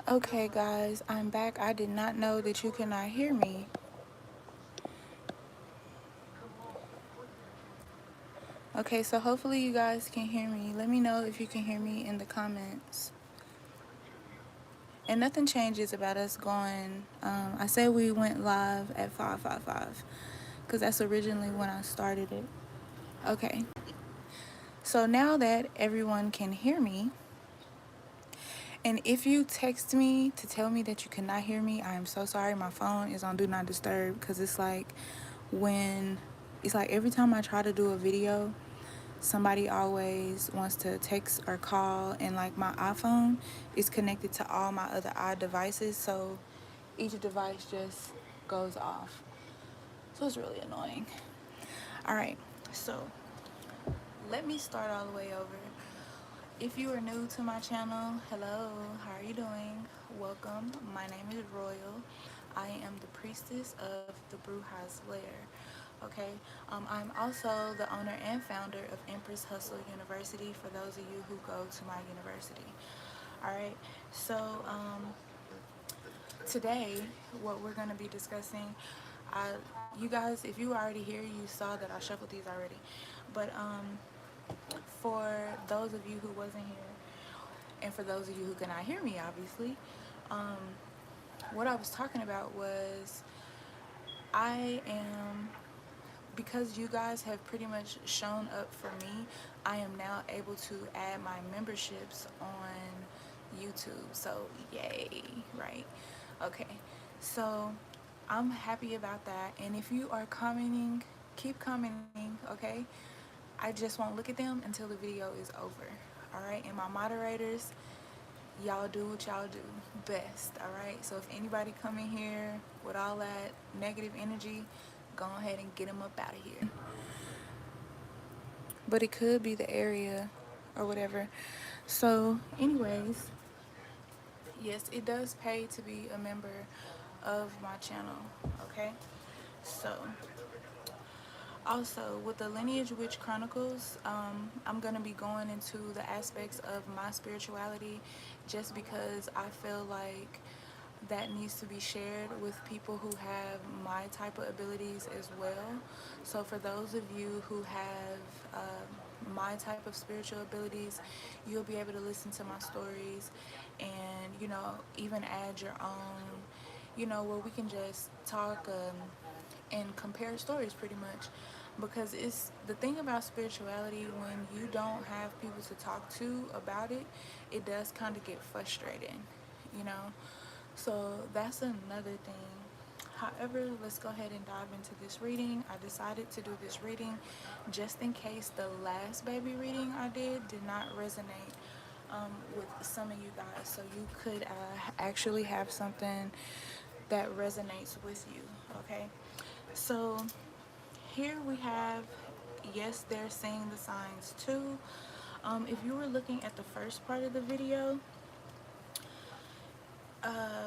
Okay guys, I'm back. I did not know that you could not hear me. Okay, so hopefully you guys can hear me. Let me know if you can hear me in the comments. And nothing changes about us going, I said we went live at 5:55 because that's originally when I started it. Okay, so now that everyone can hear me, and if you text me to tell me that you cannot hear me, I am so sorry. My phone is on Do Not Disturb because when it's like every time I try to do a video, somebody always wants to text or call, and like my iPhone is connected to all my other devices, so each device just goes off. So it's really annoying. All right, so let me start all the way over. If you are new to my channel, hello, how are you doing? Welcome. My name is Royal. I am the priestess of the Bruja's Lair. Okay, I'm also the owner and founder of Empress Hustle University for those of you who go to my university. All right, so today what we're going to be discussing, you guys, if you were already here, you saw that I shuffled these already, but for those of you who wasn't here, and for those of you who cannot hear me, obviously, um, what I was talking about was I am, because you guys have pretty much shown up for me, I am now able to add my memberships on YouTube. So yay, right? Okay, so I'm happy about that. And if you are commenting, keep commenting, okay? I just won't look at them until the video is over. All right, and my moderators, y'all do what y'all do best. All right, so if anybody come in here with all that negative energy, go ahead and get them up out of here. But it could be the area or whatever. So anyways, yes, it does pay to be a member of my channel. Okay, so also with the Lineage Witch Chronicles, I'm gonna be going into the aspects of my spirituality just because I feel like that needs to be shared with people who have my type of abilities as well. So for those of you who have my type of spiritual abilities, you'll be able to listen to my stories and, you know, even add your own, you know, where we can just talk and compare stories pretty much. Because it's the thing about spirituality, when you don't have people to talk to about it, it does kind of get frustrating, you know. So that's another thing. However, let's go ahead and dive into this reading. I decided to do this reading just in case the last baby reading I did not resonate with some of you guys. So you could actually have something that resonates with you, okay? So here we have, yes, they're saying the signs too. If you were looking at the first part of the video,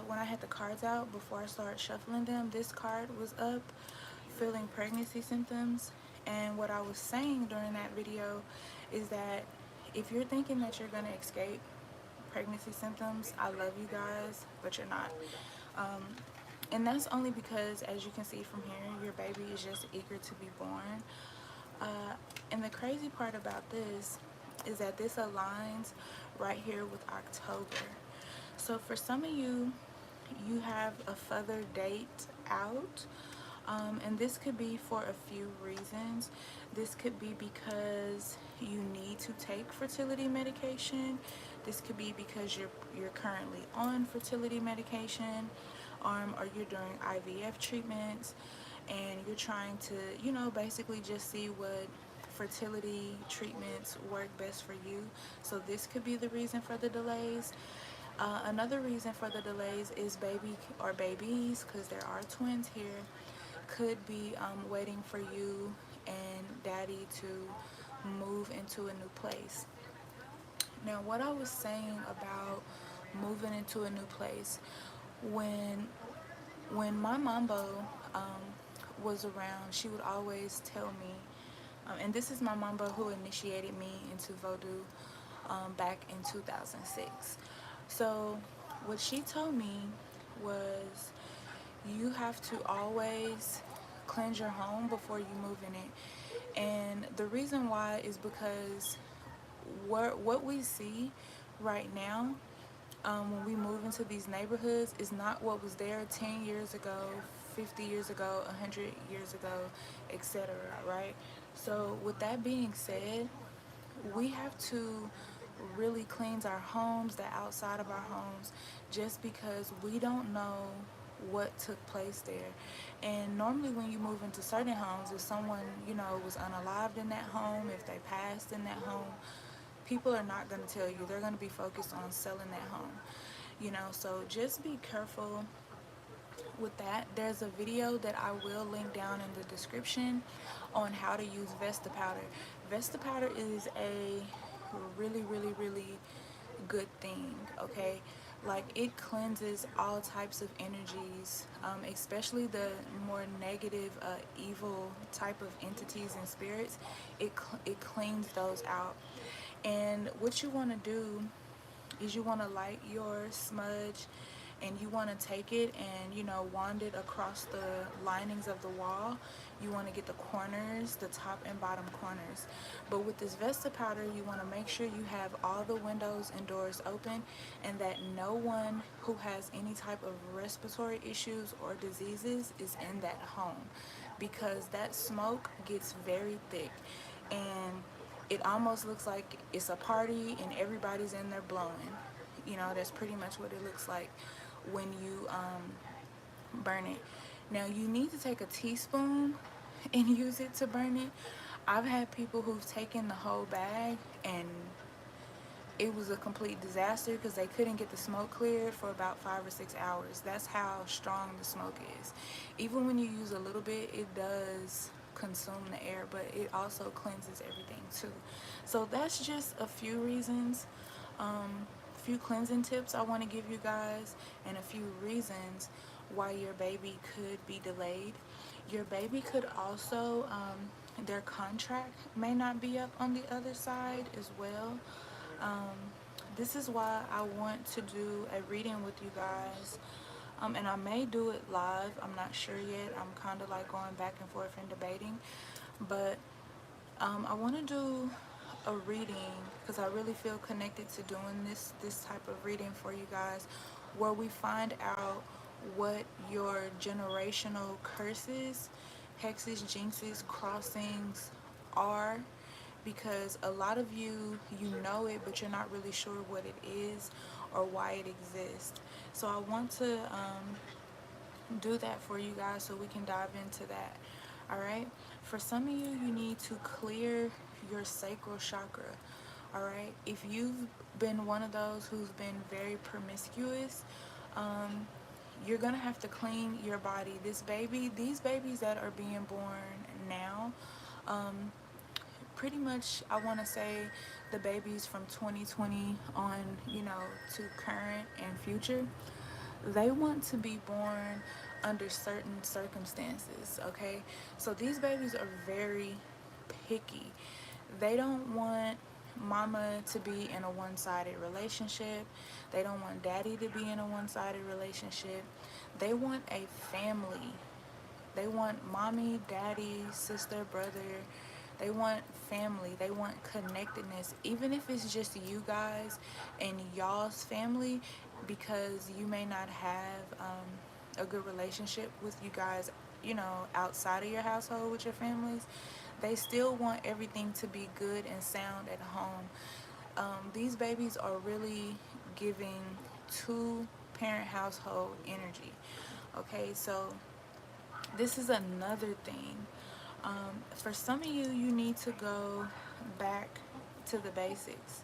when I had the cards out before I started shuffling them, this card was up, feeling pregnancy symptoms. And what I was saying during that video is that if you're thinking that you're going to escape pregnancy symptoms, I love you guys, but you're not. Um, and that's only because, as you can see from here, your baby is just eager to be born. And the crazy part about this is that this aligns right here with October. So for some of you, you have a further date out, and this could be for a few reasons. This could be because you need to take fertility medication. This could be because you're currently on fertility medication, or you're doing IVF treatments, and you're trying to, you know, basically just see what fertility treatments work best for you. So this could be the reason for the delays. Another reason for the delays is baby or babies, because there are twins here, could be waiting for you and daddy to move into a new place. Now, what I was saying about moving into a new place, when my mambo was around, she would always tell me, and this is my mambo who initiated me into voodoo back in 2006. So what she told me was you have to always cleanse your home before you move in it. And the reason why is because what we see right now, when we move into these neighborhoods, is not what was there 10 years ago, 50 years ago, 100 years ago, etc., right? So with that being said, we have to really cleanse our homes, the outside of our homes, just because we don't know what took place there. And normally when you move into certain homes, if someone, was unalived in that home, if they passed in that home, people are not going to tell you. They're going to be focused on selling that home. So just be careful with that. There's a video that I will link down in the description on how to use Vesta powder. Vesta powder is a really, really, really good thing, okay? Like, it cleanses all types of energies, especially the more negative, evil type of entities and spirits. It cleans those out. And what you want to do is you want to light your smudge, and you want to take it and wand it across the linings of the wall. You want to get the corners, the top and bottom corners. But with this Vesta powder, you want to make sure you have all the windows and doors open, and that no one who has any type of respiratory issues or diseases is in that home, because that smoke gets very thick and it almost looks like it's a party and everybody's in there blowing. That's pretty much what it looks like when you burn it. Now, you need to take a teaspoon and use it to burn it. I've had people who've taken the whole bag and it was a complete disaster because they couldn't get the smoke cleared for about 5 or 6 hours. That's how strong the smoke is. Even when you use a little bit, it does consume the air, but it also cleanses everything too. So that's just a few reasons, few cleansing tips I want to give you guys, and a few reasons why your baby could be delayed. Your baby could also, their contract may not be up on the other side as well. This is why I want to do a reading with you guys, and I may do it live. I'm not sure yet. I'm kind of like going back and forth and debating, but I want to do a reading because I really feel connected to doing this type of reading for you guys, where we find out what your generational curses, hexes, jinxes, crossings are, because a lot of you know it, but you're not really sure what it is or why it exists. So I want to do that for you guys so we can dive into that. All right, for some of you, you need to clear your sacral chakra. All right, if you've been one of those who's been very promiscuous, you're gonna have to clean your body. These babies that are being born now, pretty much I want to say the babies from 2020 on, to current and future, they want to be born under certain circumstances, okay? So these babies are very picky. They don't want mama to be in a one-sided relationship. They don't want daddy to be in a one-sided relationship. They want a family. They want mommy, daddy, sister, brother. They want family. They want connectedness, even if it's just you guys and y'all's family, because you may not have a good relationship with you guys, outside of your household with your families. They still want everything to be good and sound at home. These babies are really giving two-parent household energy. Okay, so this is another thing. For some of you, you need to go back to the basics,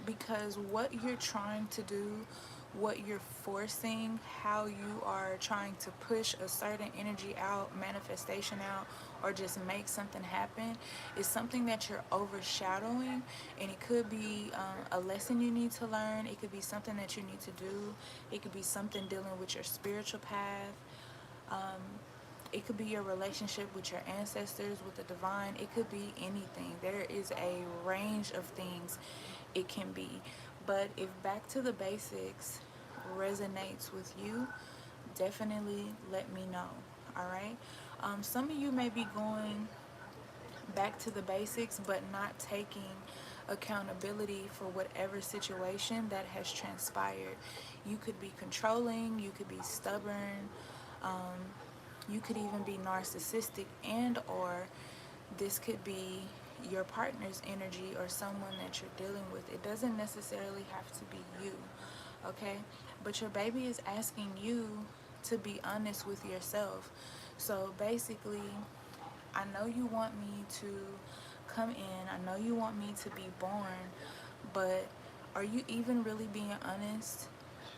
because what you're trying to do, what you're forcing, how you are trying to push a certain energy out, manifestation out, or just make something happen, is something that you're overshadowing. And it could be a lesson you need to learn. It could be something that you need to do. It could be something dealing with your spiritual path. It could be your relationship with your ancestors, with the divine. It could be anything. There is a range of things it can be. But if back to the basics resonates with you, definitely let me know. All right. Some of you may be going back to the basics but not taking accountability for whatever situation that has transpired. You could be controlling, you could be stubborn, um, you could even be narcissistic, and or this could be your partner's energy or someone that you're dealing with. It doesn't necessarily have to be you, okay? But your baby is asking you to be honest with yourself. So basically, I know you want me to come in, I know you want me to be born, but are you even really being honest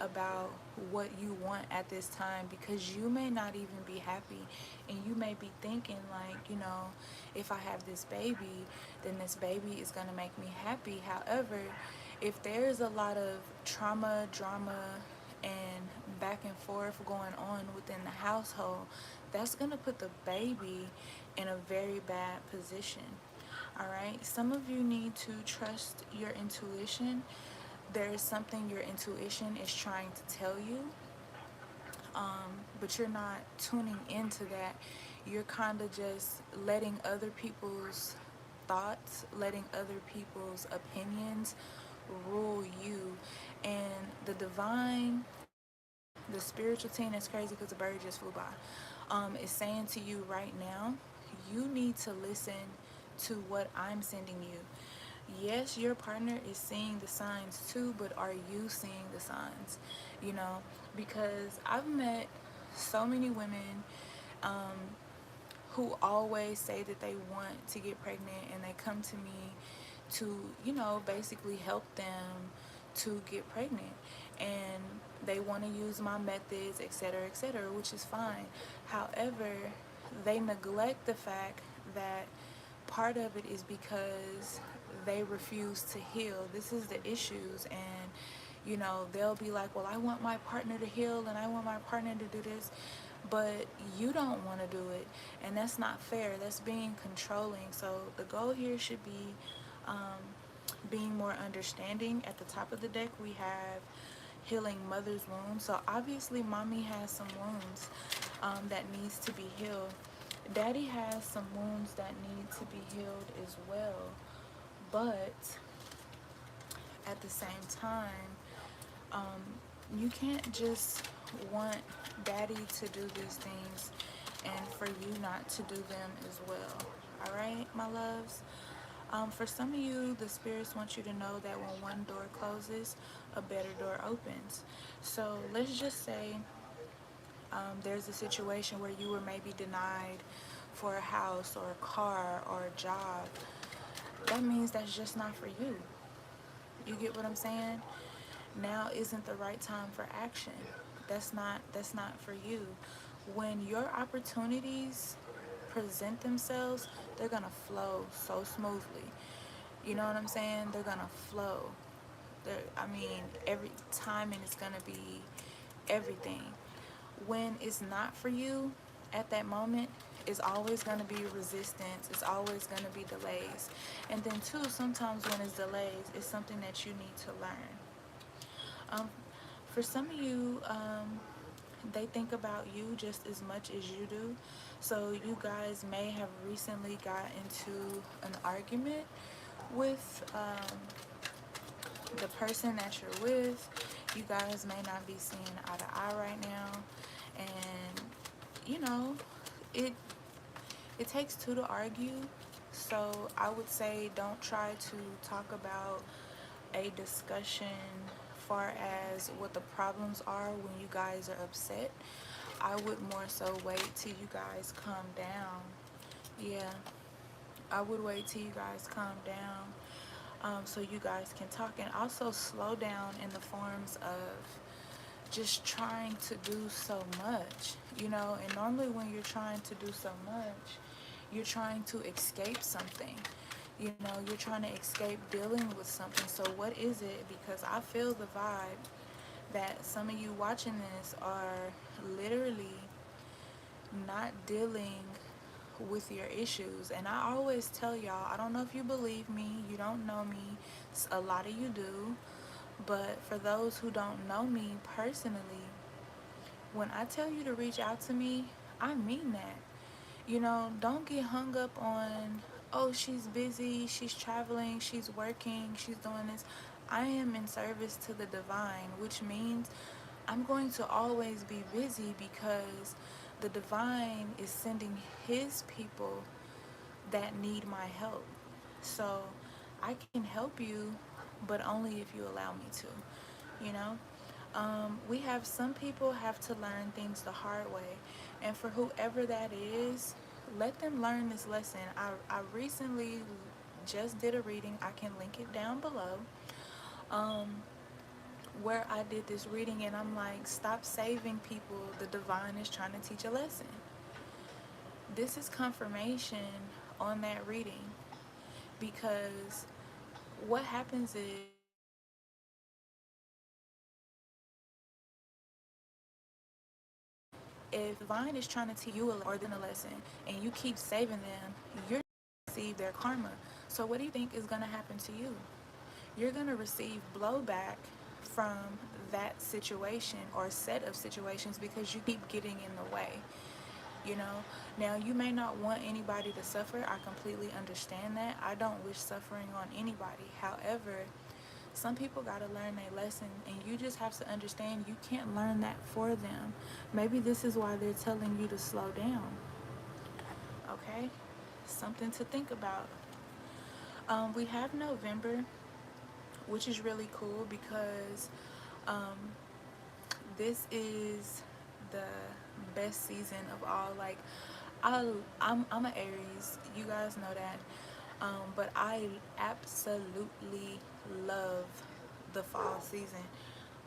about what you want at this time? Because you may not even be happy, and you may be thinking like, if I have this baby, then this baby is going to make me happy. However, if there's a lot of trauma, drama, and back and forth going on within the household, that's going to put the baby in a very bad position. All right, some of you need to trust your intuition. There is something your intuition is trying to tell you, but you're not tuning into that. You're kind of just letting other people's thoughts, letting other people's opinions rule you. And the divine, the spiritual team, that's crazy because the bird just flew by, is saying to you right now, you need to listen to what I'm sending you. Yes, your partner is seeing the signs too, but are you seeing the signs? Because I've met so many women um, who always say that they want to get pregnant, and they come to me to, basically help them to get pregnant. And they want to use my methods, etc., which is fine. However, they neglect the fact that part of it is because they refuse to heal. This is the issues. And they'll be like, well, I want my partner to heal and I want my partner to do this, but you don't want to do it, and that's not fair. That's being controlling. So the goal here should be being more understanding. At the top of the deck, we have healing mother's wounds. So obviously mommy has some wounds that needs to be healed. Daddy has some wounds that need to be healed as well. But at the same time, you can't just want daddy to do these things and for you not to do them as well. All right, my loves? For some of you, the spirits want you to know that when one door closes, a better door opens. So let's just say there's a situation where you were maybe denied for a house or a car or a job. That means that's just not for you. You get what I'm saying? Now isn't the right time for action. That's not for you. When your opportunities present themselves, they're gonna flow so smoothly. You know what I'm saying? They're gonna flow. Every timing is gonna be everything. When it's not for you at that moment, it's always going to be resistance. It's always going to be delays. And then too, sometimes when it's delays, it's something that you need to learn. For some of you, they think about you just as much as you do. So you guys may have recently got into an argument with the person that you're with. You guys may not be seeing eye to eye right now. And, it takes two to argue. So I would say don't try to talk about a discussion far as what the problems are when you guys are upset. I would more so wait till you guys calm down. Yeah, I would wait till you guys calm down, so you guys can talk. And also slow down in the forms of just trying to do so much, and normally when you're trying to do so much, you're trying to escape something. You're trying to escape dealing with something. So what is it? Because I feel the vibe that some of you watching this are literally not dealing with your issues. And I always tell y'all, I don't know if you believe me, you don't know me, a lot of you do, But for those who don't know me personally, when I tell you to reach out to me, I mean that. You know, don't get hung up on, oh, she's busy, she's traveling, she's working, she's doing this. I am in service to the divine, which means I'm going to always be busy because the divine is sending his people that need my help. So I can help you, but only if you allow me to, you know? We have some people have to learn things the hard way. And for whoever that is, let them learn this lesson. I recently just did a reading. I can link it down below. Um, where I did this reading, and I'm like, stop saving people. The divine is trying to teach a lesson. This is confirmation on that reading, because what happens is if divine is trying to teach you a or then a lesson and you keep saving them, you're going to receive their karma. So what do you think is going to happen to you? You're going to receive blowback from that situation or set of situations because you keep getting in the way. You know, now you may not want anybody to suffer. I completely understand that. I don't wish suffering on anybody. However, some people got to learn their lesson, and you just have to understand you can't learn that for them. Maybe this is why they're telling you to slow down. Okay, something to think about. We have November, which is really cool because um, this is the best season of all. Like, I'm an Aries. You guys know that. But I absolutely love the fall season.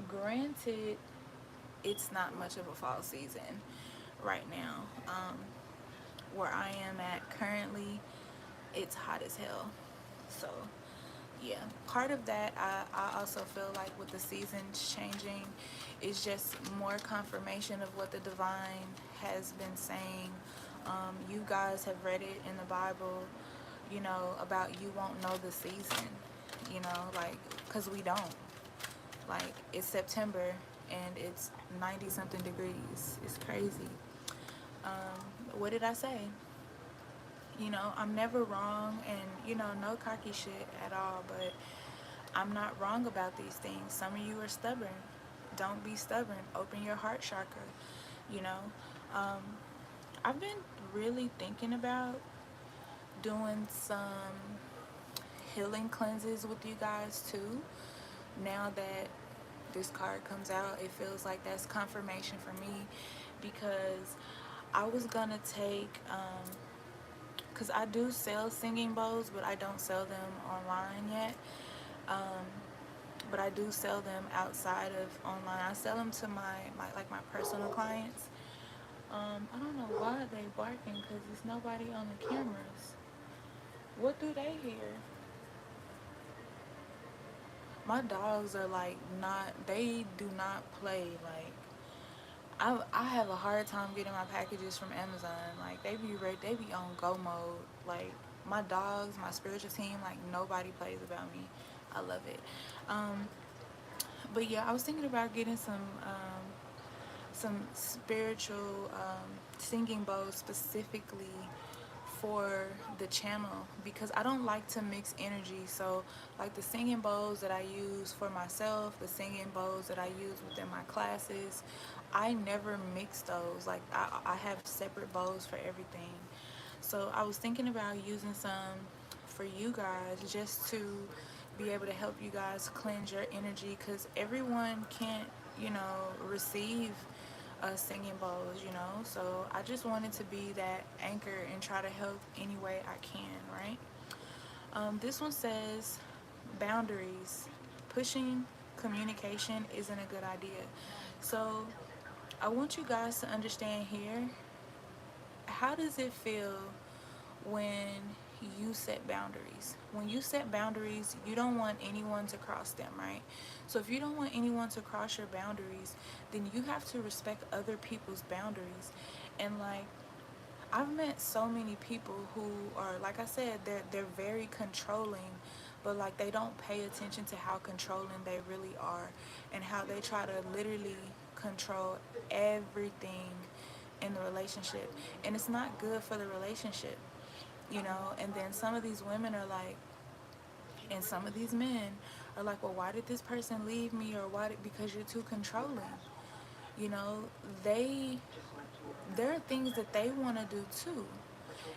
Granted, it's not much of a fall season right now. Where I am at currently, it's hot as hell. So, yeah, part of that, I also feel like with the seasons changing is just more confirmation of what the divine has been saying. You guys have read it in the Bible, you know, about you won't know the season, you know, like, because we don't. Like, it's September and it's 90 something degrees. It's crazy. What did I say? You know, I'm never wrong, and, you know, no cocky shit at all, but I'm not wrong about these things. Some of you are stubborn. Don't be stubborn. Open your heart chakra, you know. Um, I've been really thinking about doing some healing cleanses with you guys too. Now that this card comes out, it feels like that's confirmation for me, because I was gonna take because I do sell singing bowls, but I don't sell them online yet. Um, but I do sell them outside of online. I sell them to my personal clients. I don't know why they barking, because there's nobody on the cameras. What do they hear? My dogs are like not. They do not play. Like, I have a hard time getting my packages from Amazon. Like, they be ready. They be on go mode. Like, my dogs, my spiritual team. Like, nobody plays about me. I love it. Um, but yeah, I was thinking about getting some spiritual singing bowls specifically for the channel, because I don't like to mix energy. So like the singing bowls that I use for myself, the singing bowls that I use within my classes, I never mix those. Like, I have separate bowls for everything. So I was thinking about using some for you guys, just to be able to help you guys cleanse your energy, because everyone can't, you know, receive singing bowls, you know. So I just wanted to be that anchor and try to help any way I can, right? This one says boundaries. Pushing communication isn't a good idea. So I want you guys to understand here, how does it feel when you set boundaries? When you set boundaries, you don't want anyone to cross them, right? So if you don't want anyone to cross your boundaries, then you have to respect other people's boundaries. And like, I've met so many people who are, like I said, they're very controlling, but like they don't pay attention to how controlling they really are and how they try to literally control everything in the relationship, and it's not good for the relationship, you know. And then some of these women are like, and some of these men are like, well, why did this person leave me? Or because you're too controlling, you know. There are things that they want to do too,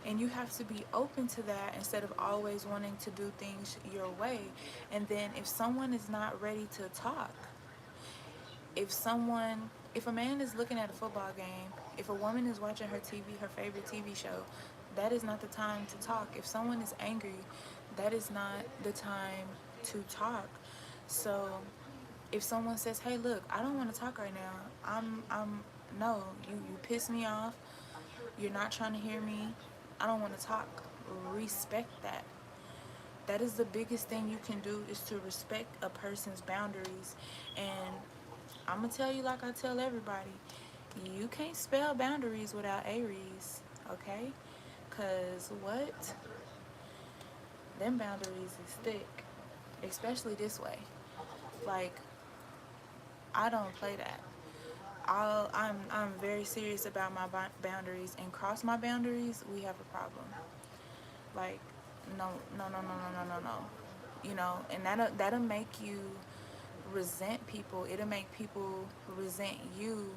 and you have to be open to that instead of always wanting to do things your way. And then if someone is not ready to talk, if a man is looking at a football game, if a woman is watching her favorite TV show, that is not the time to talk. If someone is angry, that is not the time to talk. So if someone says, hey, look, I don't want to talk right now, no, you piss me off, you're not trying to hear me, I don't want to talk. Respect that. That is the biggest thing you can do, is to respect a person's boundaries. And I'm going to tell you, like I tell everybody, you can't spell boundaries without Aries, okay? Because what? Them boundaries is thick, especially this way. Like, I don't play that. I'm very serious about my boundaries, and cross my boundaries, we have a problem. Like, no, no, no, no, no, no, no, no. You know, and that'll make you resent people. It'll make people resent you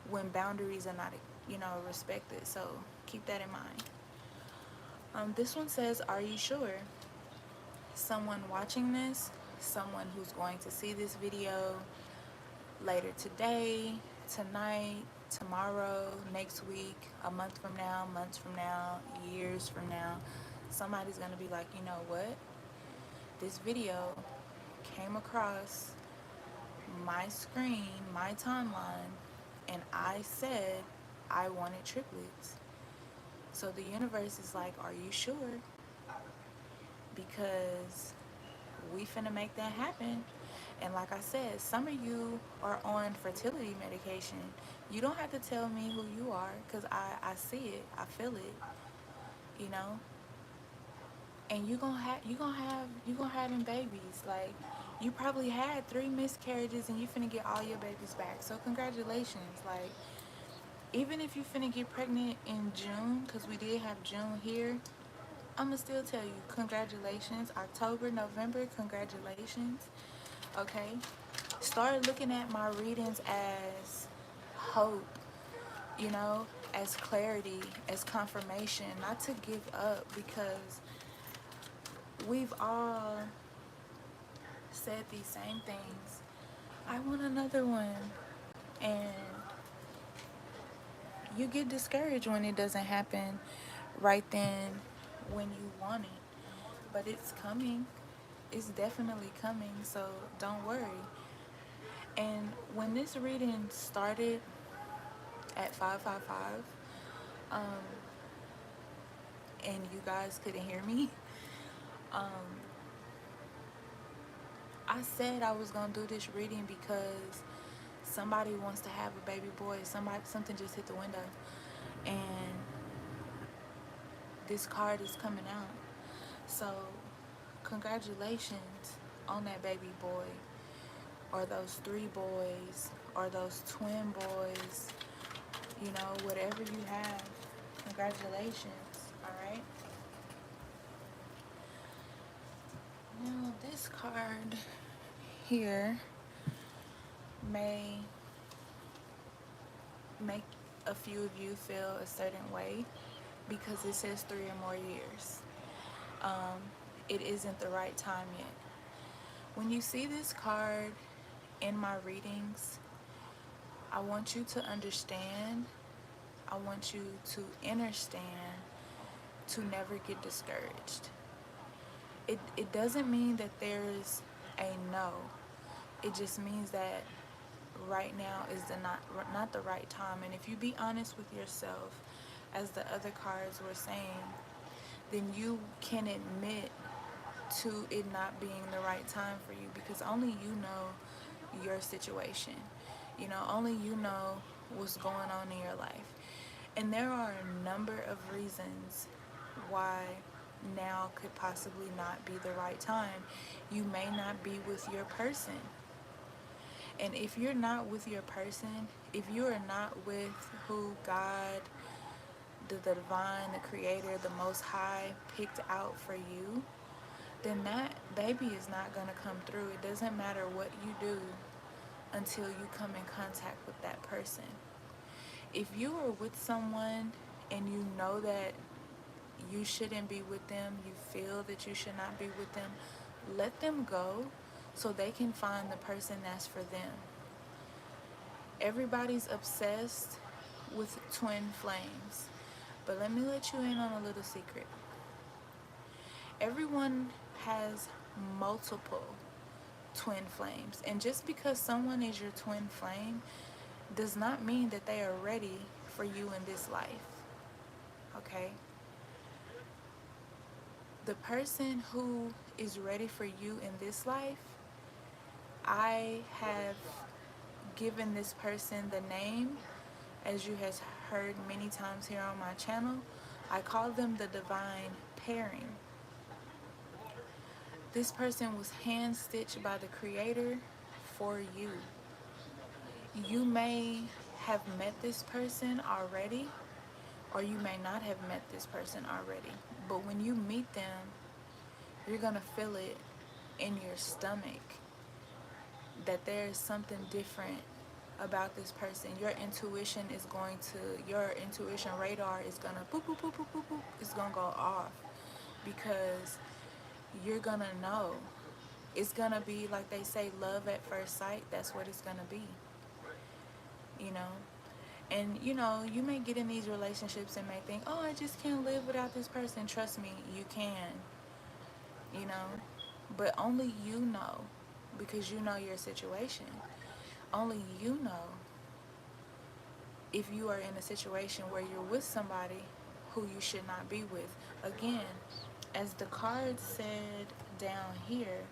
when boundaries are not, you know, respected. So keep that in mind. This one says, are you sure? Someone watching this, someone who's going to see this video later today, tonight, tomorrow, next week, a month from now, months from now, years from now, somebody's going to be like, you know what? This video came across my screen, my timeline, and I said I wanted triplets. So the universe is like, are you sure? Because we finna make that happen. And like I said, some of you are on fertility medication. You don't have to tell me who you are, because I see it, I feel it, you know. And you gonna have them babies. Like, you probably had 3 miscarriages and you finna get all your babies back. So congratulations. Like, even if you finna get pregnant in June, because we did have June here, I'ma still tell you congratulations. October, November, congratulations. Okay, start looking at my readings as hope, you know, as clarity, as confirmation, not to give up, because we've all said these same things. I want another one. And you get discouraged when it doesn't happen right then when you want it. But it's coming. It's definitely coming. So don't worry. And when this reading started at 555, and you guys couldn't hear me, I said I was gonna do this reading because somebody wants to have a baby boy. Something just hit the window, and this card is coming out. So congratulations on that baby boy, or those 3 boys, or those twin boys, you know, whatever you have, congratulations. All right. Now this card here may make a few of you feel a certain way because it says 3 or more years. It isn't the right time yet. When you see this card in my readings, I want you to understand, I want you to understand to never get discouraged. It doesn't mean that there's a no. It just means that right now is not the right time. And if you be honest with yourself, as the other cards were saying, then you can admit to it not being the right time for you, because only you know your situation. You know, only you know what's going on in your life. And there are a number of reasons why now could possibly not be the right time. You may not be with your person. And if you're not with your person, if you are not with who God, the divine, the creator, the most high picked out for you, then that baby is not going to come through. It doesn't matter what you do until you come in contact with that person. If you are with someone and you know that you shouldn't be with them, you feel that you should not be with them, let them go so they can find the person that's for them. Everybody's obsessed with twin flames, but let me let you in on a little secret. Everyone has multiple twin flames, and just because someone is your twin flame does not mean that they are ready for you in this life. Okay? The person who is ready for you in this life, I have given this person the name, as you have heard many times here on my channel. I call them the divine pairing. This person was hand stitched by the creator for you. You may have met this person already, or you may not have met this person already. But when you meet them, you're going to feel it in your stomach that there is something different about this person. Your intuition radar is going to boop, boop, boop, boop, boop, boop. It's going to go off because you're going to know. It's going to be like they say, love at first sight. That's what it's going to be. You know? And, you know, you may get in these relationships and may think, oh, I just can't live without this person. Trust me, you can. You know? But only you know, because you know your situation. Only you know if you are in a situation where you're with somebody who you should not be with. Again, as the card said down here,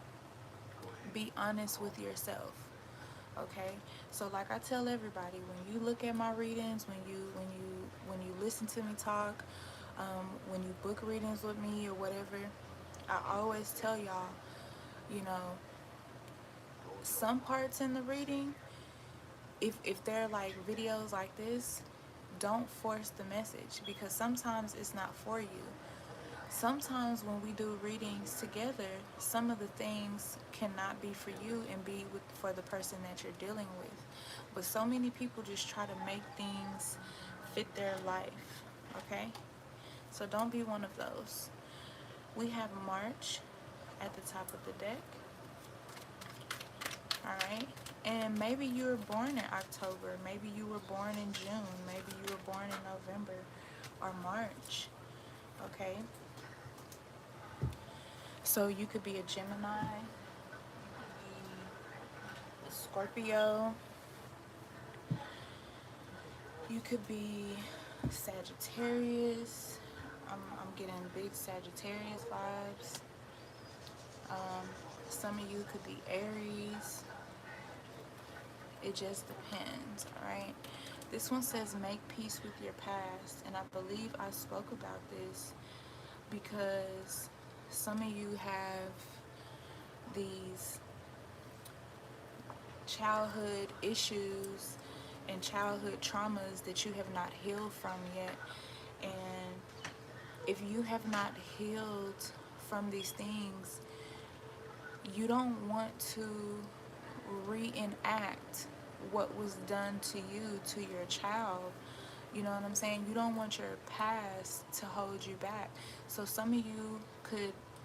be honest with yourself. Okay? So like I tell everybody, when you look at my readings, when you listen to me talk, when you book readings with me or whatever, I always tell y'all, you know, some parts in the reading, if they're like videos like this, don't force the message, because sometimes it's not for you. Sometimes when we do readings together, some of the things cannot be for you and be for the person that you're dealing with. But so many people just try to make things fit their life, okay? So don't be one of those. We have March at the top of the deck. Alright? And maybe you were born in October. Maybe you were born in June. Maybe you were born in November or March. Okay? So you could be a Gemini, a Scorpio. You could be Sagittarius. I'm getting big Sagittarius vibes. Some of you could be Aries. It just depends, alright? This one says make peace with your past, and I believe I spoke about this because some of you have these childhood issues and childhood traumas that you have not healed from yet. And if you have not healed from these things, you don't want to reenact what was done to you, to your child. You know what I'm saying? You don't want your past to hold you back. So some of you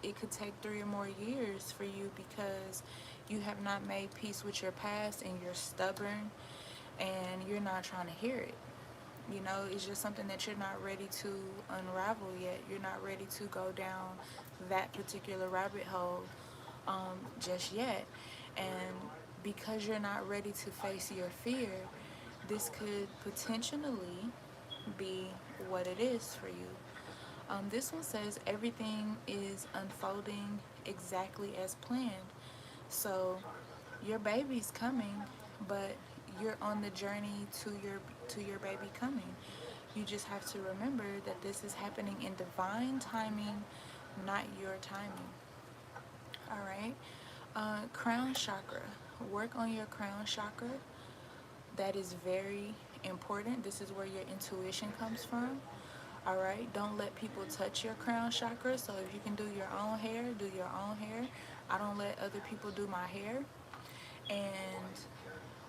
it could take 3 or more years for you because you have not made peace with your past and you're stubborn and you're not trying to hear it. You know, it's just something that you're not ready to unravel yet. You're not ready to go down that particular rabbit hole just yet. And because you're not ready to face your fear, this could potentially be what it is for you. This one says everything is unfolding exactly as planned. So your baby's coming, but you're on the journey to your baby coming. You just have to remember that this is happening in divine timing not your timing. All right. Crown chakra. Work on your crown chakra. That is very important. This is where your intuition comes from. All right. Don't let people touch your crown chakra. So if you can do your own hair, do your own hair. I don't let other people do my hair. And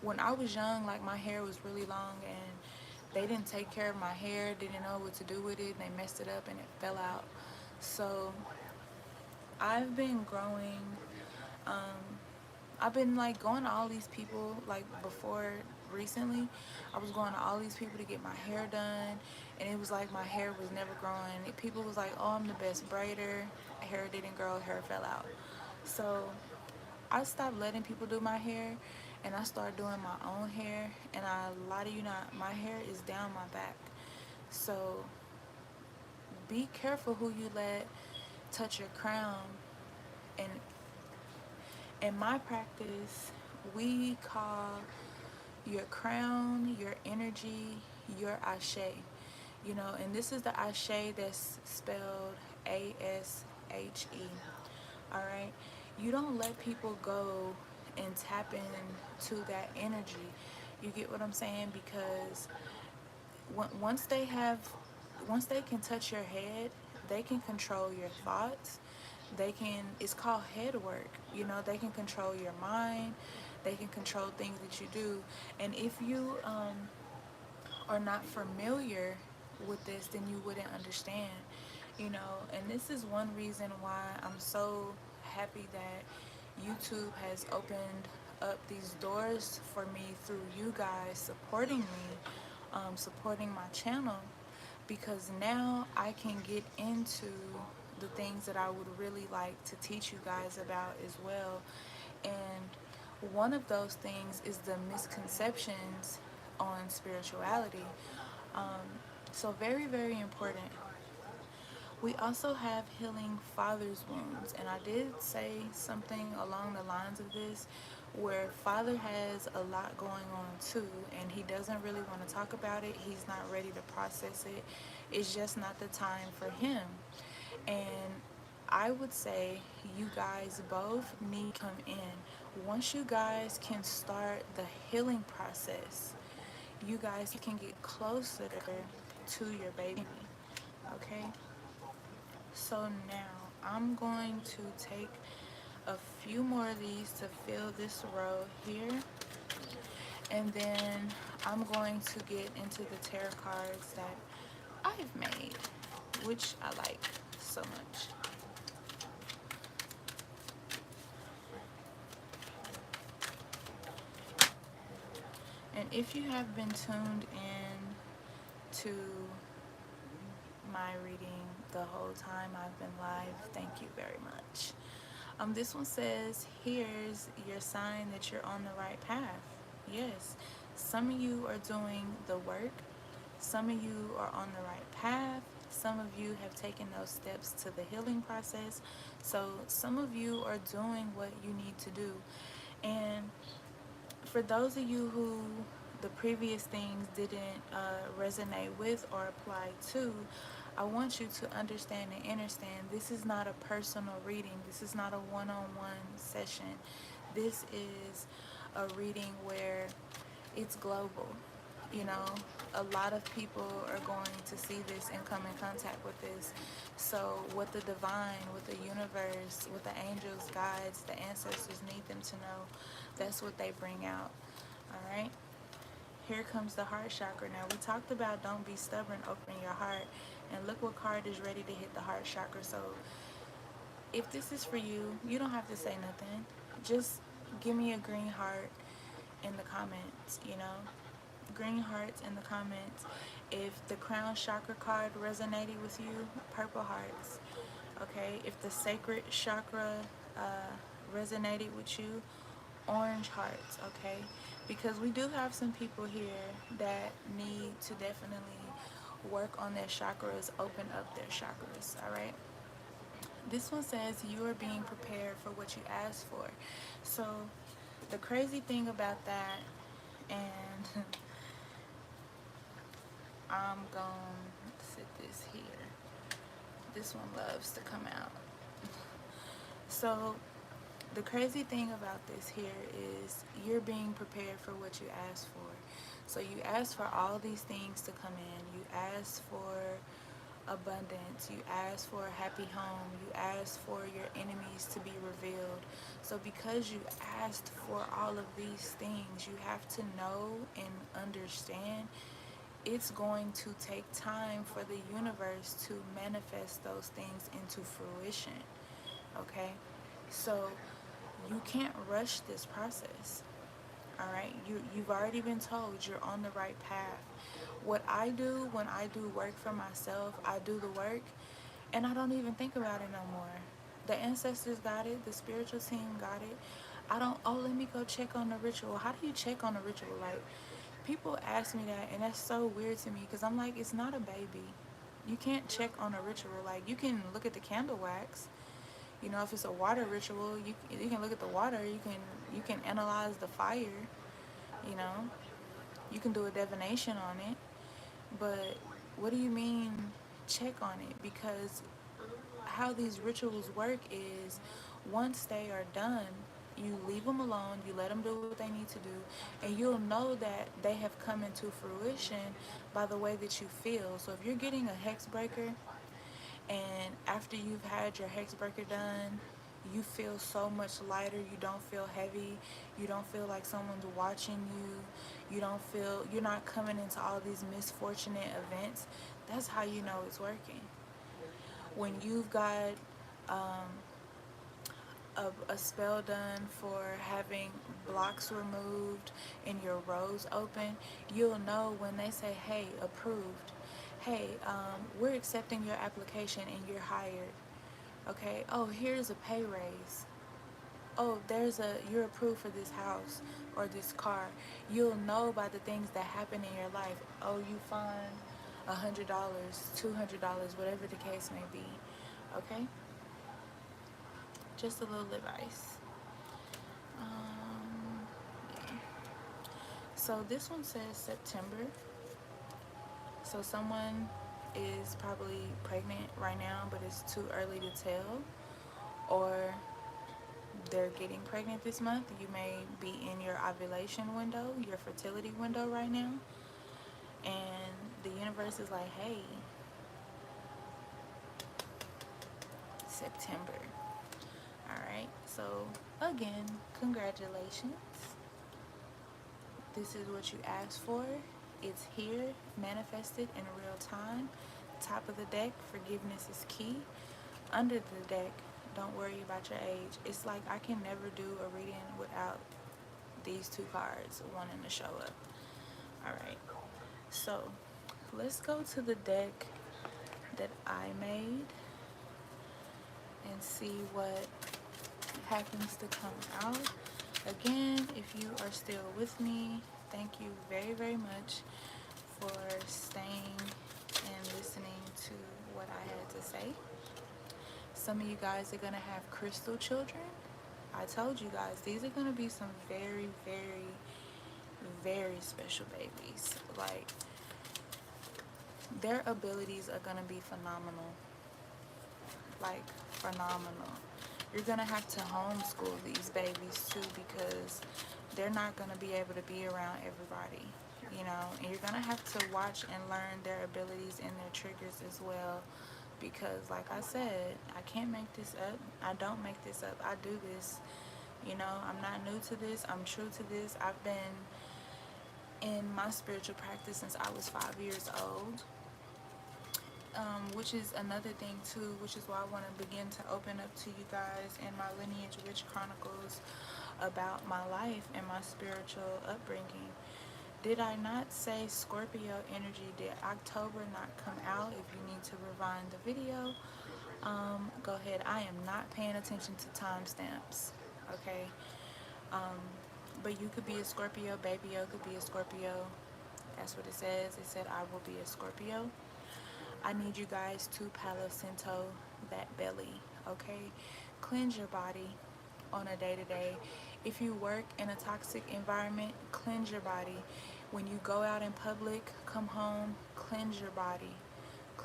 when I was young, like, my hair was really long and they didn't take care of my hair, didn't know what to do with it, and they messed it up and it fell out. So I've been growing, I've been like going to all these people. Like, before recently, I was going to all these people to get my hair done, and it was like my hair was never growing. People was like, oh, I'm the best braider, hair didn't grow, hair fell out. So I stopped letting people do my hair, and I started doing my own hair. And I lie to you not, my hair is down my back. So be careful who you let touch your crown. And in my practice, we call your crown, your energy, your ashe. You know, and this is the ashe that's spelled ASHE. All right. You don't let people go and tap into that energy. You get what I'm saying? Because once they can touch your head, they can control your thoughts. It's called head work. You know, they can control your mind. They can control things that you do. And if you are not familiar with this, then you wouldn't understand. You know, and this is one reason why I'm so happy that YouTube has opened up these doors for me through you guys supporting me, supporting my channel, because now I can get into the things that I would really like to teach you guys about as well. And one of those things is the misconceptions on spirituality. So very, very important. We also have healing father's wounds, and I did say something along the lines of this, where father has a lot going on too, and he doesn't really want to talk about it. He's not ready to process it. It's just not the time for him. And I would say you guys both need to come in. Once you guys can start the healing process, you guys can get closer to your baby. Okay? So now I'm going to take a few more of these to fill this row here, and then I'm going to get into the tarot cards that I've made, which I like so much. And if you have been tuned in to my reading the whole time I've been live, thank you very much. This one says, here's your sign that you're on the right path. Yes, some of you are doing the work. Some of you are on the right path. Some of you have taken those steps to the healing process. So some of you are doing what you need to do. And for those of you who the previous things didn't resonate with or apply to, I want you to understand and understand this is not a personal reading. This is not a one-on-one session. This is a reading where it's global. You know, a lot of people are going to see this and come in contact with this. So what the divine, what the universe, what the angels, guides, the ancestors need them to know, that's what they bring out. All right? Here comes the heart chakra. Now, we talked about don't be stubborn, open your heart. And look what card is ready to hit the heart chakra. So if this is for you, you don't have to say nothing. Just give me a green heart in the comments, you know. Green hearts in the comments. If the crown chakra card resonated with you, purple hearts. Okay, if the sacred chakra resonated with you, orange hearts. Okay, because we do have some people here that need to definitely work on their chakras, open up their chakras. All right, this one says you are being prepared for what you asked for. So the crazy thing about that, and I'm gonna sit this here. this one loves to come out. So the crazy thing about this here is you're being prepared for what you asked for. So you asked for all these things to come in. You asked for abundance. You asked for a happy home. You asked for your enemies to be revealed. So because you asked for all of these things, you have to know and understand it's going to take time for the universe to manifest those things into fruition. Okay? So you can't rush this process. All right? You've already been told you're on the right path. What I do when I do work for myself, I do the work and I don't even think about it no more. The ancestors got it, the spiritual team got it. I don't, oh, let me go check on the ritual. How do you check on the ritual? Like, people ask me that, and that's so weird to me because I'm like, it's not a baby. You can't check on a ritual. Like, you can look at the candle wax. You know, if it's a water ritual, you can look at the water. You can analyze the fire. You know, you can do a divination on it. But what do you mean check on it? Because how these rituals work is once they are done, you leave them alone, you let them do what they need to do, and you'll know that they have come into fruition by the way that you feel. So if you're getting a hex breaker and after you've had your hex breaker done, you feel so much lighter, you don't feel heavy, you don't feel like someone's watching you, you're not coming into all these misfortunate events, that's how you know it's working. When you've got a spell done for having blocks removed and your rows open, you'll know when they say, hey, approved. Hey, we're accepting your application and you're hired. Okay, oh, here's a pay raise. Oh, you're approved for this house or this car. You'll know by the things that happen in your life. Oh, you find $100, $200, whatever the case may be. Okay? Just a little advice. Yeah. So this one says September. So someone is probably pregnant right now, but it's too early to tell. Or they're getting pregnant this month. You may be in your ovulation window, your fertility window right now. And the universe is like, hey, September. Alright, so again, congratulations. This is what you asked for. It's here, manifested in real time. Top of the deck, forgiveness is key. Under the deck, don't worry about your age. It's like I can never do a reading without these two cards wanting to show up. Alright, so let's go to the deck that I made and see what happens to come out. Again, if you are still with me, thank you very, very much for staying and listening to what I had to say. Some of you guys are going to have crystal children. I told you guys, these are going to be some very, very, very special babies. Like, their abilities are going to be phenomenal. Like, phenomenal. You're going to have to homeschool these babies too, because they're not going to be able to be around everybody, you know, and you're going to have to watch and learn their abilities and their triggers as well, because like I said, I can't make this up. I don't make this up. I do this, you know. I'm not new to this. I'm true to this. I've been in my spiritual practice since I was 5 years old. Which is another thing too, which is why I want to begin to open up to you guys in my Lineage Witch Chronicles about my life and my spiritual upbringing. Did I not say Scorpio energy? Did October not come out? If you need to rewind the video, go ahead. I am not paying attention to timestamps, okay? But you could be a Scorpio. Baby O could be a Scorpio. That's what it says. It said I will be a Scorpio. I need you guys to Palo Santo that belly, okay? Cleanse your body on a day-to-day. If you work in a toxic environment, cleanse your body. When you go out in public, come home, cleanse your body.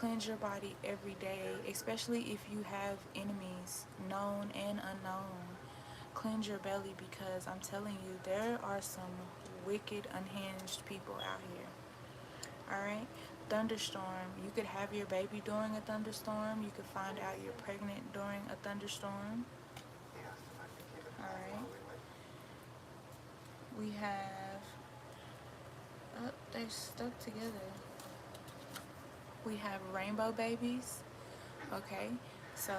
cleanse your body every day, especially if you have enemies, known and unknown. Cleanse your belly, because I'm telling you, there are some wicked, unhinged people out here. Alright? Thunderstorm. You could have your baby during a thunderstorm. You could find out you're pregnant during a thunderstorm. Alright? We have... Oh, they're stuck together. We have rainbow babies. Okay? So,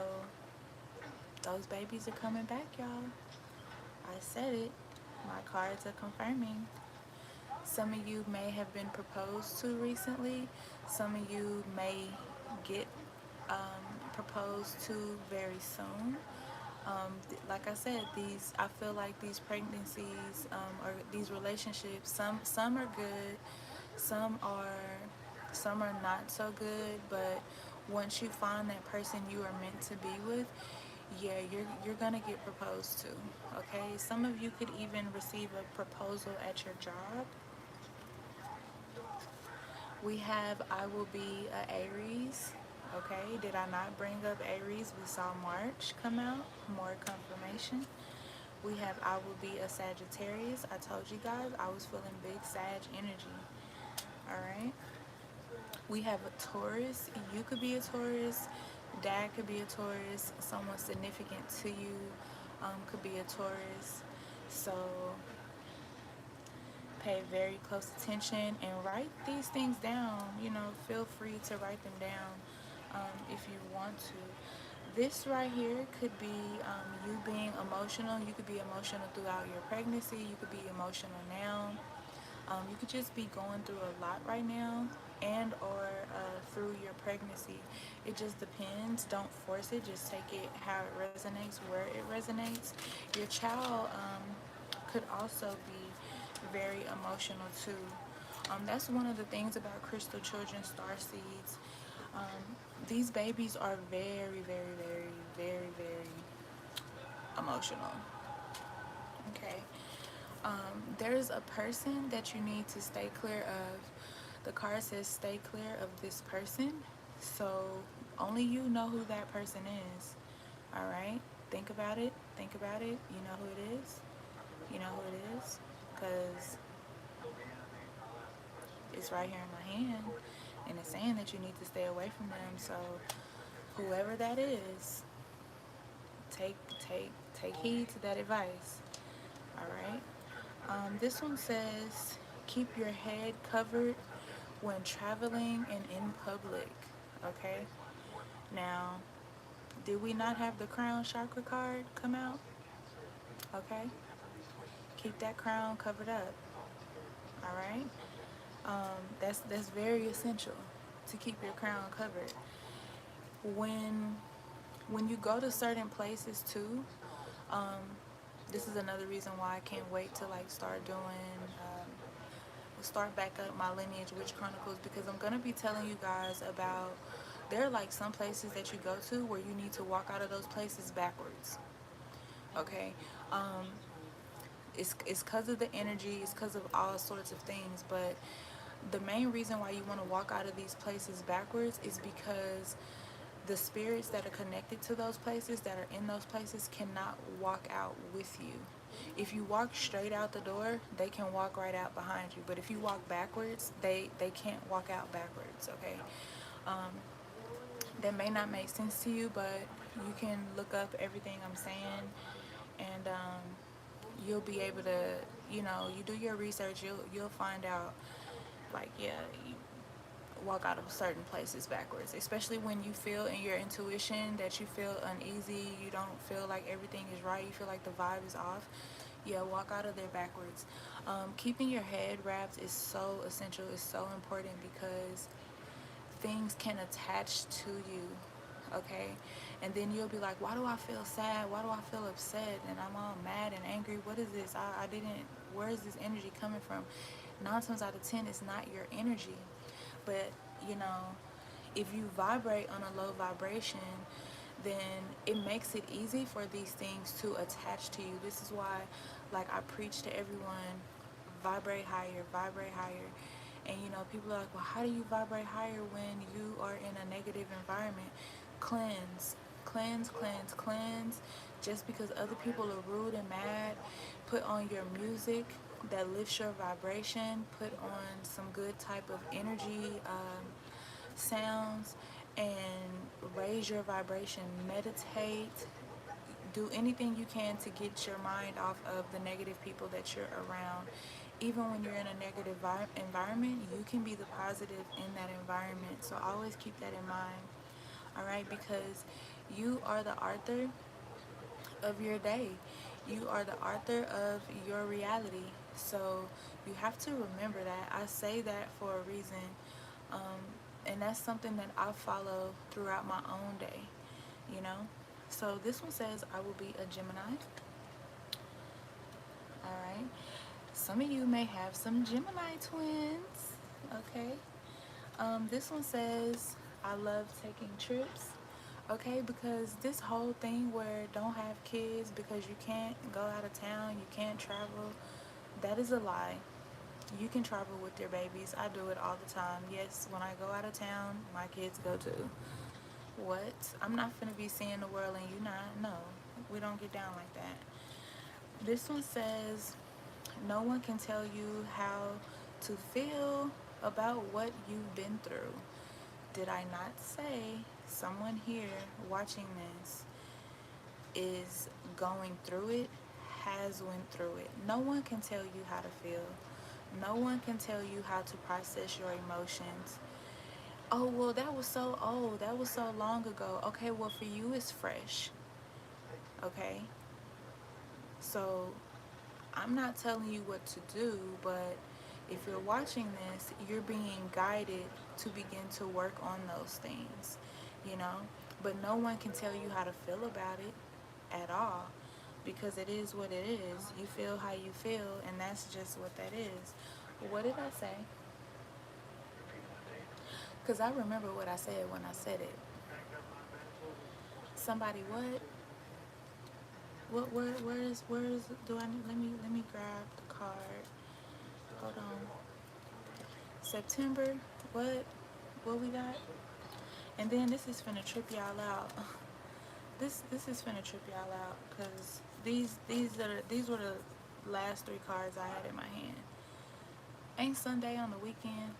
those babies are coming back, y'all. I said it. My cards are confirming. Some of you may have been proposed to recently. Some of you may get proposed to very soon. Like I said, I feel like these pregnancies or these relationships, some are good, some are not so good. But once you find that person you are meant to be with, yeah, you're gonna get proposed to. Okay, some of you could even receive a proposal at your job. We have I will be a Aries. Okay, did I not bring up Aries? We saw March come out, more confirmation. We have I will be a Sagittarius. I told you guys I was feeling big Sag energy. Alright. We have a Taurus. You could be a Taurus. Dad could be a Taurus. Someone significant to you could be a Taurus. So pay very close attention and write these things down. You know, feel free to write them down if you want to. This right here could be you being emotional. You could be emotional throughout your pregnancy. You could be emotional now. You could just be going through a lot right now, and or through your pregnancy. It just depends. Don't force it. Just take it how it resonates, where it resonates. Your child could also be very emotional too. That's one of the things about crystal children, star seeds. These babies are very, very, very, very, very emotional. Okay. There's a person that you need to stay clear of. The card says stay clear of this person. So only you know who that person is. Alright? Think about it. Think about it. You know who it is? You know who it is? Because it's right here in my hand. And it's saying that you need to stay away from them. So whoever that is, take heed to that advice. Alright? This one says, keep your head covered when traveling and in public. Okay? Now, did we not have the crown chakra card come out? Okay? Keep that crown covered up. Alright? That's very essential to keep your crown covered. When you go to certain places too, this is another reason why I can't wait to like start back up my Lineage Witch Chronicles, because I'm gonna be telling you guys about, there are like some places that you go to where you need to walk out of those places backwards. Okay? It's because of the energy, it's because of all sorts of things, but the main reason why you want to walk out of these places backwards is because the spirits that are connected to those places, that are in those places, cannot walk out with you. If you walk straight out the door, they can walk right out behind you. But if you walk backwards, they can't walk out backwards, okay? That may not make sense to you, but you can look up everything I'm saying, and you'll be able to, you know, you do your research, you'll find out, like, yeah, you walk out of certain places backwards, especially when you feel in your intuition that you feel uneasy, you don't feel like everything is right, you feel like the vibe is off. Yeah, walk out of there backwards. Keeping your head wrapped is so essential, it's so important, because things can attach to you, okay? And then you'll be like, why do I feel sad? Why do I feel upset? And I'm all mad and angry. What is this? Where is this energy coming from? 9 times out of 10, it's not your energy. But, you know, if you vibrate on a low vibration, then it makes it easy for these things to attach to you. This is why, like, I preach to everyone, vibrate higher, And you know, people are like, well, how do you vibrate higher when you are in a negative environment? Cleanse, cleanse, cleanse, cleanse. Just because other people are rude and mad, put on your music that lifts your vibration, put on some good type of energy, sounds, and raise your vibration. Meditate, do anything you can to get your mind off of the negative people that you're around. Even when you're in a negative environment, you can be the positive in that environment. So always keep that in mind. All right, because you are the author of your day. You are the author of your reality. So you have to remember that. I say that for a reason. Um, and that's something that I follow throughout my own day, you know? So this one says, I will be a Gemini. All right. Some of you may have some Gemini twins. Okay. This one says, I love taking trips. Okay, because this whole thing where don't have kids because you can't go out of town, you can't travel, that is a lie. You can travel with your babies. I do it all the time. Yes, when I go out of town, my kids go too. What? I'm not finna be seeing the world and you not. No, we don't get down like that. This one says, no one can tell you how to feel about what you've been through. Did I not say someone here watching this is going through it, has went through it? No one can tell you how to feel. No one can tell you how to process your emotions. Oh, well, that was so old. That was so long ago. Okay, well, for you, it's fresh. Okay? So, I'm not telling you what to do, but if you're watching this, you're being guided to begin to work on those things, you know? But no one can tell you how to feel about it at all because it is what it is. You feel how you feel, and that's just what that is. What did I say? Because I remember what I said when I said it. Somebody what? Where is do I need, let me grab the card. Hold on. September, what we got? And then this is finna trip y'all out. This is finna trip y'all out because these were the last three cards I had in my hand. Ain't Sunday on the weekend?